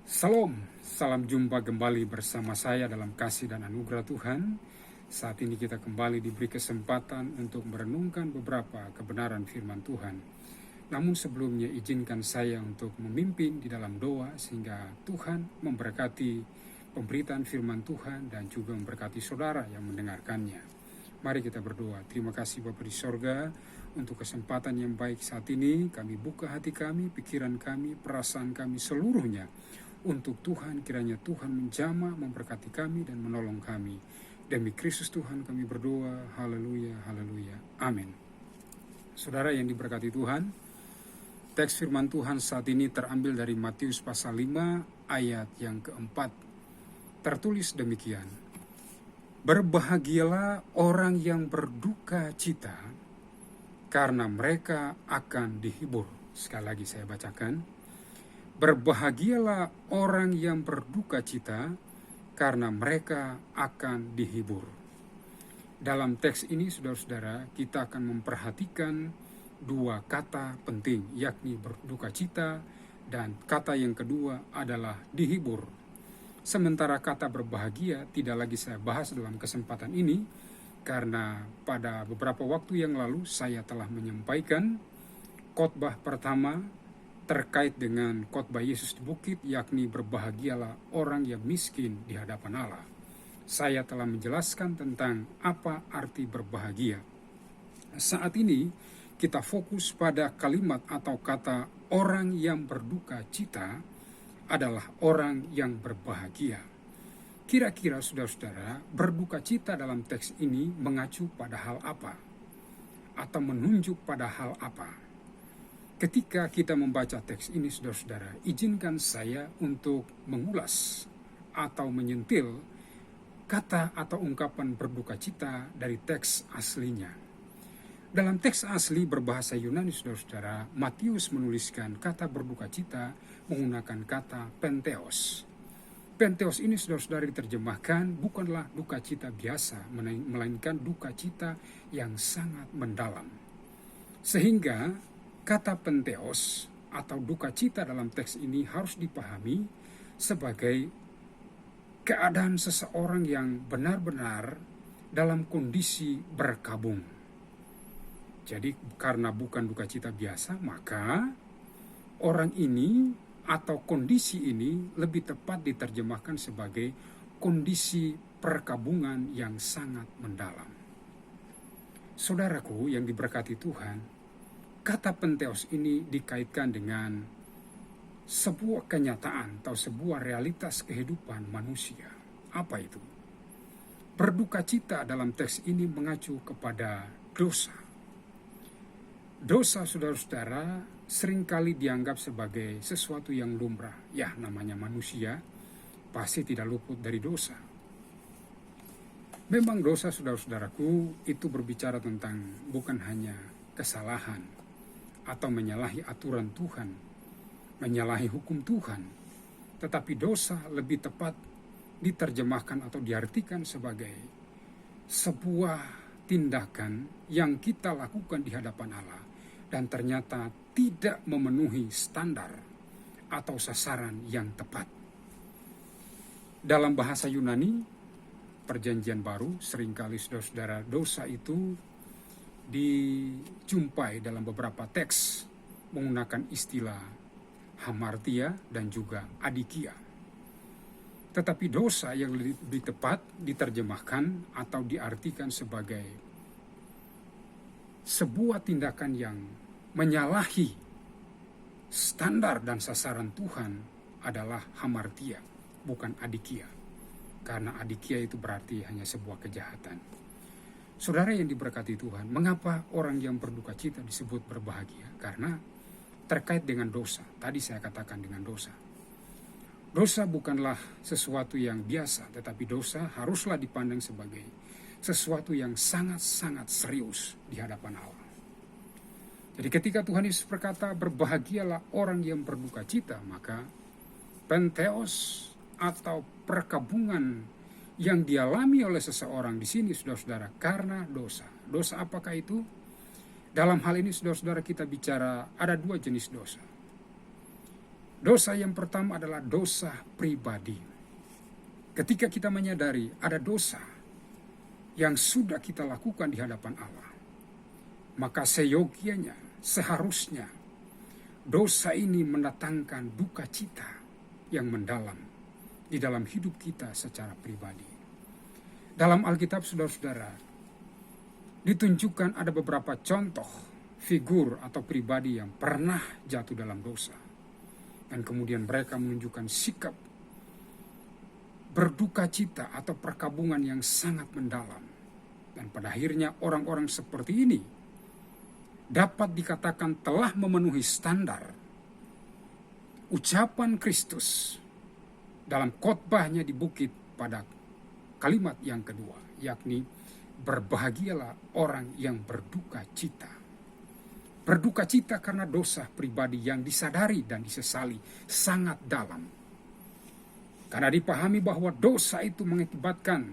Salam, salam jumpa kembali bersama saya dalam kasih dan anugerah Tuhan. Saat ini kita kembali diberi kesempatan untuk merenungkan beberapa kebenaran firman Tuhan. Namun sebelumnya izinkan saya untuk memimpin di dalam doa sehingga Tuhan memberkati pemberitaan firman Tuhan dan juga memberkati saudara yang mendengarkannya. Mari kita berdoa. Terima kasih Bapa di sorga untuk kesempatan yang baik saat ini. Kami buka hati kami, pikiran kami, perasaan kami seluruhnya untuk Tuhan. Kiranya Tuhan menjamah, memberkati kami dan menolong kami. Demi Kristus Tuhan kami berdoa. Haleluya, haleluya. Amin. Saudara yang diberkati Tuhan, teks firman Tuhan saat ini terambil dari Matius pasal 5 ayat yang keempat. Tertulis demikian: Berbahagialah orang yang berduka cita, karena mereka akan dihibur. Sekali lagi saya bacakan. Berbahagialah orang yang berduka cita, karena mereka akan dihibur. Dalam teks ini, saudara-saudara, kita akan memperhatikan dua kata penting, yakni berduka cita dan kata yang kedua adalah dihibur. Sementara kata berbahagia tidak lagi saya bahas dalam kesempatan ini, karena pada beberapa waktu yang lalu saya telah menyampaikan khotbah pertama terkait dengan khotbah Yesus di bukit, yakni berbahagialah orang yang miskin di hadapan Allah. Saya telah menjelaskan tentang apa arti berbahagia. Saat ini kita fokus pada kalimat atau kata orang yang berduka cita adalah orang yang berbahagia. Kira-kira saudara-saudara, berduka cita dalam teks ini mengacu pada hal apa? Atau menunjuk pada hal apa? Ketika kita membaca teks ini, saudara-saudara, izinkan saya untuk mengulas atau menyentil kata atau ungkapan berduka cita dari teks aslinya. Dalam teks asli berbahasa Yunani, saudara-saudara, Matius menuliskan kata berduka cita menggunakan kata penteos. Penteos ini, saudara-saudara, diterjemahkan bukanlah duka cita biasa, melainkan duka cita yang sangat mendalam. Sehingga kata penteos atau duka cita dalam teks ini harus dipahami sebagai keadaan seseorang yang benar-benar dalam kondisi berkabung. Jadi karena bukan duka cita biasa, maka orang ini atau kondisi ini lebih tepat diterjemahkan sebagai kondisi perkabungan yang sangat mendalam. Saudaraku yang diberkati Tuhan, kata penteos ini dikaitkan dengan sebuah kenyataan atau sebuah realitas kehidupan manusia. Apa itu? Berduka cita dalam teks ini mengacu kepada dosa. Dosa, saudara-saudara, seringkali dianggap sebagai sesuatu yang lumrah. Ya, namanya manusia, pasti tidak luput dari dosa. Memang dosa, saudara-saudaraku, itu berbicara tentang bukan hanya kesalahan atau menyalahi aturan Tuhan, menyalahi hukum Tuhan. Tetapi dosa lebih tepat diterjemahkan atau diartikan sebagai sebuah tindakan yang kita lakukan di hadapan Allah dan ternyata tidak memenuhi standar atau sasaran yang tepat. Dalam bahasa Yunani, Perjanjian Baru, seringkali saudara-saudara dosa itu dijumpai dalam beberapa teks menggunakan istilah hamartia dan juga adikia. Tetapi dosa yang lebih tepat diterjemahkan atau diartikan sebagai sebuah tindakan yang menyalahi standar dan sasaran Tuhan adalah hamartia, bukan adikia. Karena adikia itu berarti hanya sebuah kejahatan. Saudara yang diberkati Tuhan, mengapa orang yang berduka cita disebut berbahagia? Karena terkait dengan dosa. Tadi saya katakan dengan dosa. Dosa bukanlah sesuatu yang biasa, tetapi dosa haruslah dipandang sebagai sesuatu yang sangat-sangat serius di hadapan Allah. Jadi ketika Tuhan Yesus berkata berbahagialah orang yang berduka cita, maka penteos atau perkabungan yang dialami oleh seseorang di sini, saudara-saudara, karena dosa. Dosa apakah itu? Dalam hal ini, saudara-saudara, kita bicara ada dua jenis dosa. Dosa yang pertama adalah dosa pribadi. Ketika kita menyadari ada dosa yang sudah kita lakukan di hadapan Allah, maka seyogianya, seharusnya dosa ini mendatangkan duka cita yang mendalam di dalam hidup kita secara pribadi. Dalam Alkitab, saudara-saudara, ditunjukkan ada beberapa contoh figur atau pribadi yang pernah jatuh dalam dosa. Dan kemudian mereka menunjukkan sikap berduka cita atau perkabungan yang sangat mendalam. Dan pada akhirnya orang-orang seperti ini dapat dikatakan telah memenuhi standar ucapan Kristus dalam khotbahnya di bukit pada kalimat yang kedua, yakni berbahagialah orang yang berduka cita. Berduka cita karena dosa pribadi yang disadari dan disesali sangat dalam. Karena dipahami bahwa dosa itu mengakibatkan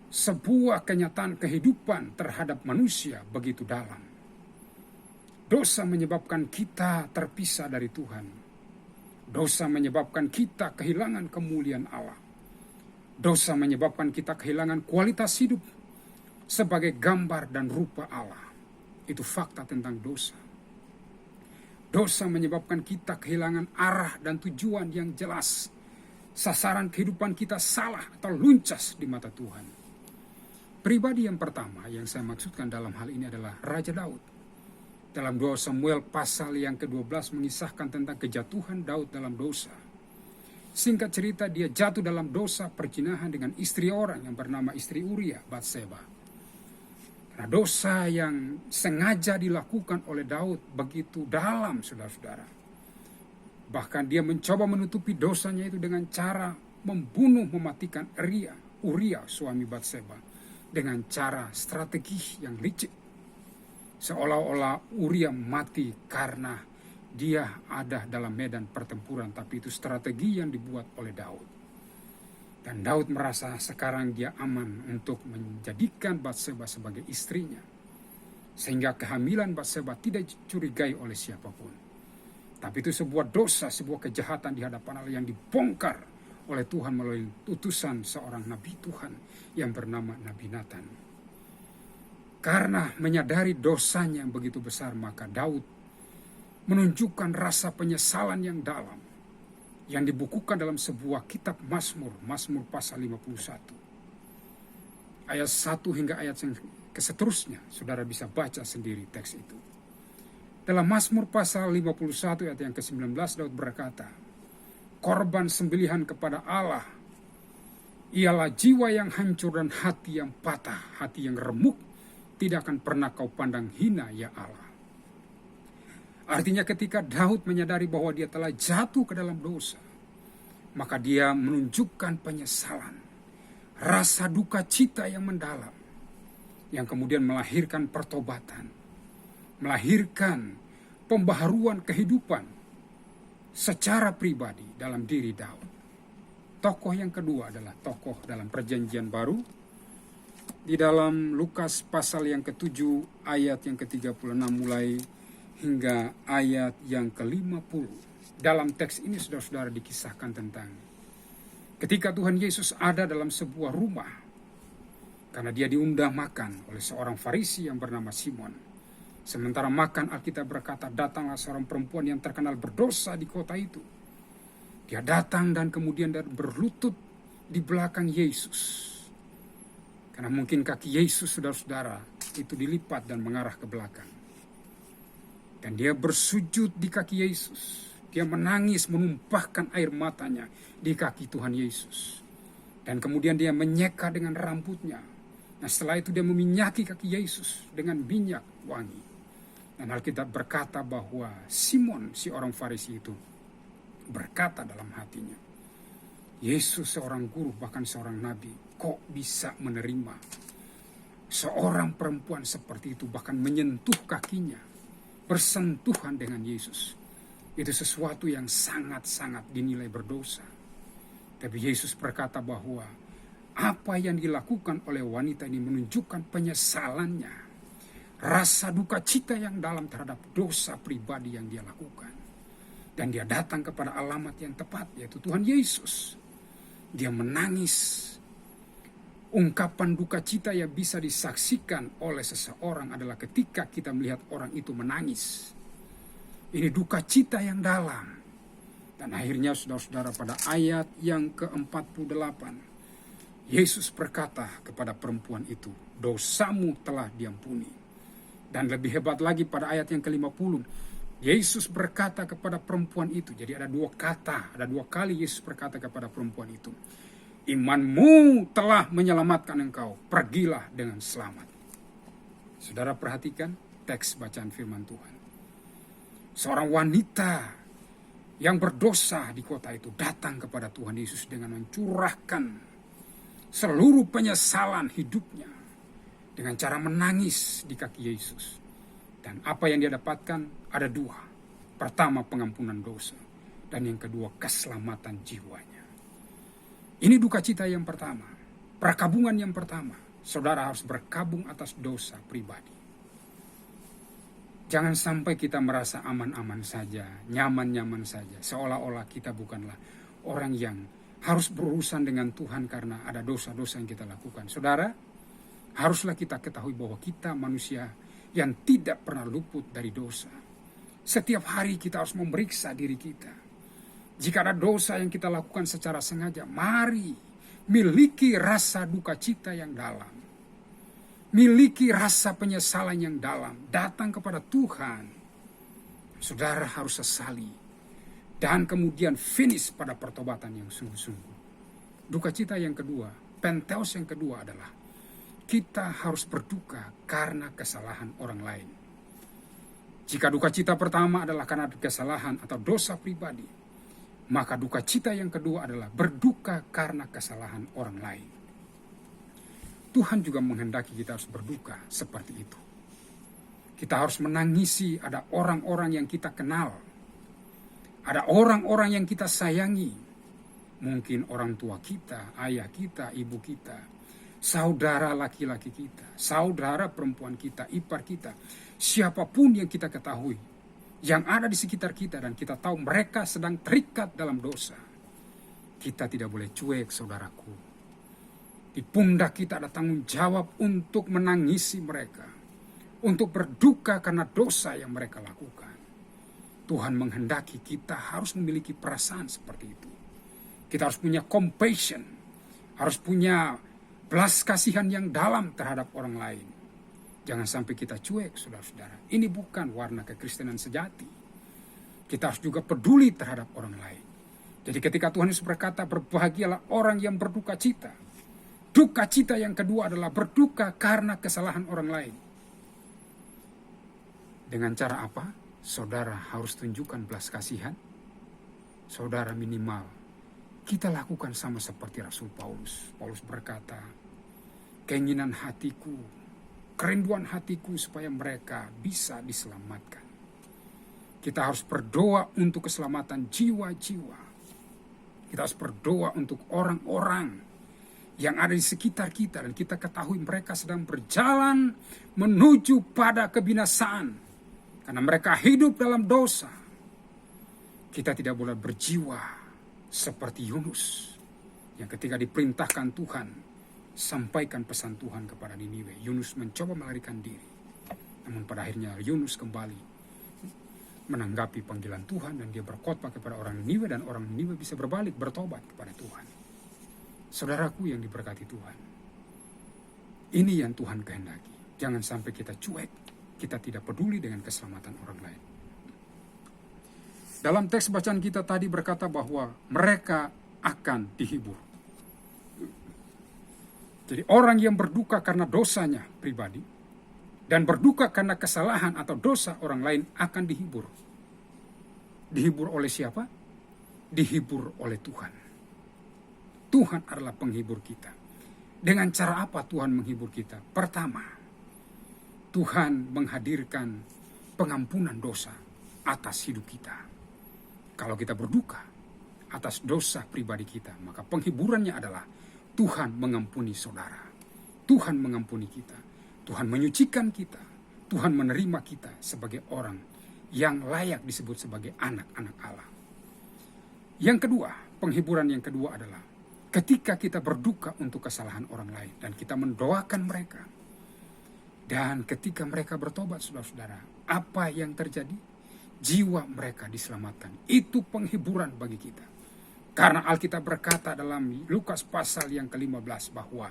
sebuah kenyataan kehidupan terhadap manusia begitu dalam. Dosa menyebabkan kita terpisah dari Tuhan. Dosa menyebabkan kita kehilangan kemuliaan Allah. Dosa menyebabkan kita kehilangan kualitas hidup sebagai gambar dan rupa Allah. Itu fakta tentang dosa. Dosa menyebabkan kita kehilangan arah dan tujuan yang jelas. Sasaran kehidupan kita salah atau luncas di mata Tuhan. Pribadi yang pertama yang saya maksudkan dalam hal ini adalah Raja Daud. Dalam 2 Samuel pasal yang ke-12 mengisahkan tentang kejatuhan Daud dalam dosa. Singkat cerita, dia jatuh dalam dosa perzinahan dengan istri orang yang bernama istri Uria, Batseba. Karena dosa yang sengaja dilakukan oleh Daud begitu dalam, saudara-saudara. Bahkan dia mencoba menutupi dosanya itu dengan cara mematikan Uria, suami Batseba, dengan cara strategi yang licik. Seolah-olah Uria mati karena dia ada dalam medan pertempuran, tapi itu strategi yang dibuat oleh Daud. Dan Daud merasa sekarang dia aman untuk menjadikan Batseba sebagai istrinya. Sehingga kehamilan Batseba tidak dicurigai oleh siapapun. Tapi itu sebuah dosa, sebuah kejahatan di hadapan Allah yang dibongkar oleh Tuhan melalui utusan seorang nabi Tuhan yang bernama Nabi Nathan. Karena menyadari dosanya yang begitu besar, maka Daud menunjukkan rasa penyesalan yang dalam yang dibukukan dalam sebuah kitab Mazmur pasal 51. Ayat 1 hingga ayat yang keseterusnya, saudara bisa baca sendiri teks itu. Dalam Mazmur pasal 51 ayat yang ke-19, Daud berkata, korban sembelihan kepada Allah ialah jiwa yang hancur dan hati yang patah, hati yang remuk, tidak akan pernah kau pandang hina ya Allah. Artinya ketika Daud menyadari bahwa dia telah jatuh ke dalam dosa, maka dia menunjukkan penyesalan, rasa duka cita yang mendalam, yang kemudian melahirkan pertobatan, melahirkan pembaharuan kehidupan secara pribadi dalam diri Daud. Tokoh yang kedua adalah tokoh dalam perjanjian baru. Di dalam Lukas pasal yang ke-7 ayat yang ke-36 mulai hingga ayat yang ke-50. Dalam teks ini saudara-saudara dikisahkan tentang ketika Tuhan Yesus ada dalam sebuah rumah. Karena dia diundang makan oleh seorang Farisi yang bernama Simon. Sementara makan, Alkitab berkata, datanglah seorang perempuan yang terkenal berdosa di kota itu. Dia datang dan kemudian berlutut di belakang Yesus. Karena mungkin kaki Yesus, saudara-saudara, itu dilipat dan mengarah ke belakang. Dan dia bersujud di kaki Yesus. Dia menangis, menumpahkan air matanya di kaki Tuhan Yesus. Dan kemudian dia menyeka dengan rambutnya. Nah setelah itu dia meminyaki kaki Yesus dengan minyak wangi. Dan Alkitab berkata bahwa Simon, si orang Farisi itu, berkata dalam hatinya, Yesus seorang guru, bahkan seorang nabi, kok bisa menerima seorang perempuan seperti itu, bahkan menyentuh kakinya, bersentuhan dengan Yesus. Itu sesuatu yang sangat-sangat dinilai berdosa. Tapi Yesus berkata bahwa apa yang dilakukan oleh wanita ini menunjukkan penyesalannya, rasa duka cita yang dalam terhadap dosa pribadi yang dia lakukan. Dan dia datang kepada alamat yang tepat, yaitu Tuhan Yesus. Dia menangis. Ungkapan duka cita yang bisa disaksikan oleh seseorang adalah ketika kita melihat orang itu menangis. Ini duka cita yang dalam. Dan akhirnya saudara-saudara, pada ayat yang ke-48, Yesus berkata kepada perempuan itu, dosamu telah diampuni. Dan lebih hebat lagi pada ayat yang ke-50, Yesus berkata kepada perempuan itu, jadi ada dua kali Yesus berkata kepada perempuan itu, imanmu telah menyelamatkan engkau, pergilah dengan selamat. Saudara perhatikan teks bacaan firman Tuhan. Seorang wanita yang berdosa di kota itu datang kepada Tuhan Yesus dengan mencurahkan seluruh penyesalan hidupnya dengan cara menangis di kaki Yesus. Dan apa yang dia dapatkan ada dua. Pertama, pengampunan dosa, dan yang kedua, keselamatan jiwanya. Ini duka cita yang pertama. Perkabungan yang pertama. Saudara harus berkabung atas dosa pribadi. Jangan sampai kita merasa aman-aman saja, nyaman-nyaman saja, seolah-olah kita bukanlah orang yang harus berurusan dengan Tuhan karena ada dosa-dosa yang kita lakukan. Saudara, haruslah kita ketahui bahwa kita manusia yang tidak pernah luput dari dosa. Setiap hari kita harus memeriksa diri kita. Jika ada dosa yang kita lakukan secara sengaja, mari miliki rasa duka cita yang dalam. Miliki rasa penyesalan yang dalam. Datang kepada Tuhan. Saudara harus sesali. Dan kemudian finish pada pertobatan yang sungguh-sungguh. Duka cita yang kedua, penteos yang kedua adalah kita harus berduka karena kesalahan orang lain. Jika duka cita pertama adalah karena kesalahan atau dosa pribadi, maka duka cita yang kedua adalah berduka karena kesalahan orang lain. Tuhan juga menghendaki kita harus berduka seperti itu. Kita harus menangisi ada orang-orang yang kita kenal. Ada orang-orang yang kita sayangi. Mungkin orang tua kita, ayah kita, ibu kita, saudara laki-laki kita, saudara perempuan kita, ipar kita, siapapun yang kita ketahui, yang ada di sekitar kita dan kita tahu mereka sedang terikat dalam dosa. Kita tidak boleh cuek, saudaraku. Di pundak kita ada tanggung jawab untuk menangisi mereka, untuk berduka karena dosa yang mereka lakukan. Tuhan menghendaki kita harus memiliki perasaan seperti itu. Kita harus punya compassion, harus punya belas kasihan yang dalam terhadap orang lain. Jangan sampai kita cuek, saudara-saudara. Ini bukan warna kekristenan sejati. Kita harus juga peduli terhadap orang lain. Jadi ketika Tuhan Yesus berkata, berbahagialah orang yang berduka cita. Duka cita yang kedua adalah berduka karena kesalahan orang lain. Dengan cara apa? Saudara harus tunjukkan belas kasihan. Saudara minimal kita lakukan sama seperti Rasul Paulus. Paulus berkata, keinginan hatiku, kerinduan hatiku supaya mereka bisa diselamatkan. Kita harus berdoa untuk keselamatan jiwa-jiwa. Kita harus berdoa untuk orang-orang yang ada di sekitar kita dan kita ketahui mereka sedang berjalan menuju pada kebinasaan karena mereka hidup dalam dosa. Kita tidak boleh berjiwa seperti Yunus yang ketika diperintahkan Tuhan sampaikan pesan Tuhan kepada Niniwe. Yunus mencoba melarikan diri, namun pada akhirnya Yunus kembali menanggapi panggilan Tuhan dan dia berkhotbah kepada orang Niniwe dan orang Niniwe bisa berbalik bertobat kepada Tuhan. Saudaraku yang diberkati Tuhan, ini yang Tuhan kehendaki. Jangan sampai kita cuek, kita tidak peduli dengan keselamatan orang lain. Dalam teks bacaan kita tadi berkata bahwa mereka akan dihibur. Jadi orang yang berduka karena dosanya pribadi dan berduka karena kesalahan atau dosa orang lain akan dihibur. Dihibur oleh siapa? Dihibur oleh Tuhan. Tuhan adalah penghibur kita. Dengan cara apa Tuhan menghibur kita? Pertama, Tuhan menghadirkan pengampunan dosa atas hidup kita. Kalau kita berduka atas dosa pribadi kita, maka penghiburannya adalah Tuhan mengampuni saudara. Tuhan mengampuni kita. Tuhan menyucikan kita. Tuhan menerima kita sebagai orang yang layak disebut sebagai anak-anak Allah. Yang kedua, penghiburan yang kedua adalah ketika kita berduka untuk kesalahan orang lain dan kita mendoakan mereka. Dan ketika mereka bertobat, saudara-saudara, apa yang terjadi? Jiwa mereka diselamatkan. Itu penghiburan bagi kita. Karena Alkitab berkata dalam Lukas pasal yang ke-15 bahwa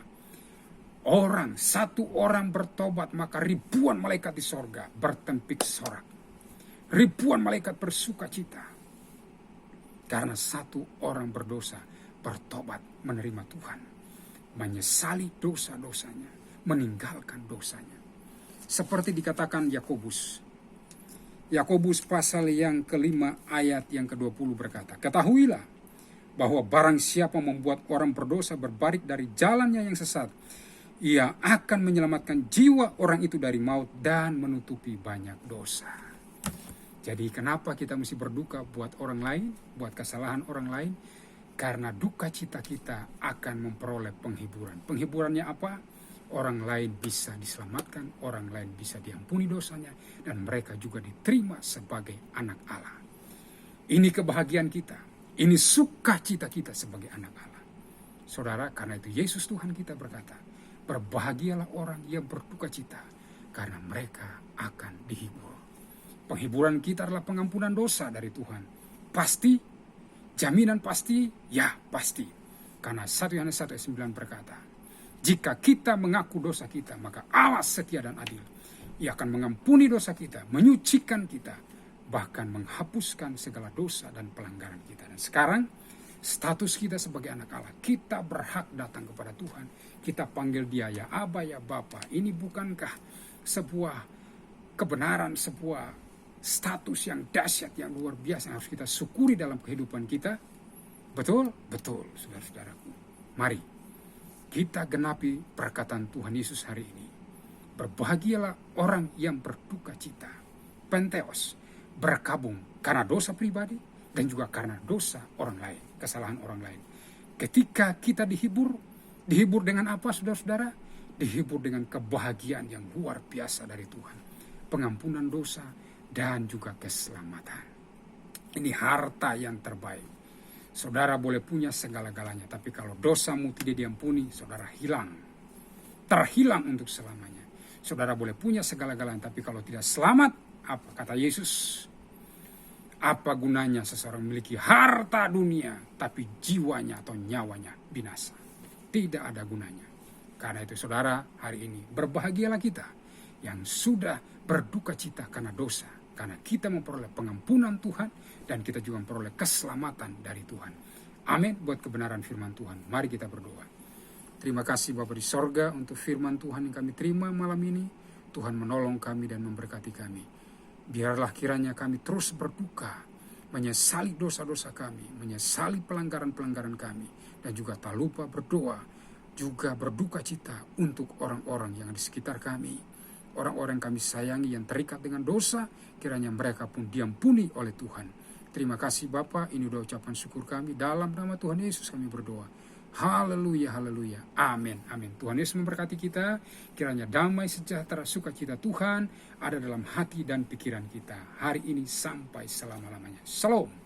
satu orang bertobat, maka ribuan malaikat di sorga bertempik sorak. Ribuan malaikat bersuka cita. Karena satu orang berdosa bertobat menerima Tuhan. Menyesali dosa-dosanya. Meninggalkan dosanya. Seperti dikatakan Yakobus. Yakobus pasal yang ke-5 ayat yang ke-20 berkata, ketahuilah bahwa barang siapa membuat orang berdosa berbalik dari jalannya yang sesat, ia akan menyelamatkan jiwa orang itu dari maut dan menutupi banyak dosa. Jadi kenapa kita mesti berduka buat orang lain, buat kesalahan orang lain? Karena duka cita kita akan memperoleh penghiburan. Penghiburannya apa? Orang lain bisa diselamatkan, orang lain bisa diampuni dosanya, dan mereka juga diterima sebagai anak Allah. Ini kebahagiaan kita, ini sukacita kita sebagai anak Allah. Saudara, karena itu Yesus Tuhan kita berkata, berbahagialah orang yang berduka cita, karena mereka akan dihibur. Penghiburan kita adalah pengampunan dosa dari Tuhan. Pasti, jaminan pasti, ya pasti. Karena 1 Yohanes 1 ayat 9 berkata, jika kita mengaku dosa kita, maka Allah setia dan adil. Ia akan mengampuni dosa kita, menyucikan kita, bahkan menghapuskan segala dosa dan pelanggaran kita. Dan sekarang, status kita sebagai anak Allah, kita berhak datang kepada Tuhan. Kita panggil dia ya Aba, ya Bapa. Ini bukankah sebuah kebenaran, sebuah status yang dahsyat, yang luar biasa, yang harus kita syukuri dalam kehidupan kita? Betul? Betul, saudara-saudaraku. Mari kita genapi perkataan Tuhan Yesus hari ini. Berbahagialah orang yang berduka cita. Penteos, berkabung karena dosa pribadi dan juga karena dosa orang lain, kesalahan orang lain. Ketika kita dihibur dengan apa, saudara-saudara? Dihibur dengan kebahagiaan yang luar biasa dari Tuhan. Pengampunan dosa dan juga keselamatan. Ini harta yang terbaik. Saudara boleh punya segala-galanya, tapi kalau dosamu tidak diampuni, saudara hilang. Terhilang untuk selamanya. Saudara boleh punya segala-galanya, tapi kalau tidak selamat, apa kata Yesus? Apa gunanya seseorang memiliki harta dunia, tapi jiwanya atau nyawanya binasa? Tidak ada gunanya. Karena itu saudara, hari ini berbahagialah kita yang sudah berduka cita karena dosa. Karena kita memperoleh pengampunan Tuhan dan kita juga memperoleh keselamatan dari Tuhan. Amin buat kebenaran firman Tuhan. Mari kita berdoa. Terima kasih Bapa di sorga untuk firman Tuhan yang kami terima malam ini. Tuhan menolong kami dan memberkati kami. Biarlah kiranya kami terus berduka, menyesali dosa-dosa kami, menyesali pelanggaran-pelanggaran kami, dan juga tak lupa berdoa, juga berduka cita untuk orang-orang yang di sekitar kami. Orang-orang kami sayangi yang terikat dengan dosa, kiranya mereka pun diampuni oleh Tuhan. Terima kasih Bapa, ini doa ucapan syukur kami. Dalam nama Tuhan Yesus kami berdoa. Haleluya, haleluya. Amin, amin. Tuhan Yesus memberkati kita. Kiranya damai, sejahtera, sukacita Tuhan ada dalam hati dan pikiran kita hari ini sampai selama-lamanya. Shalom.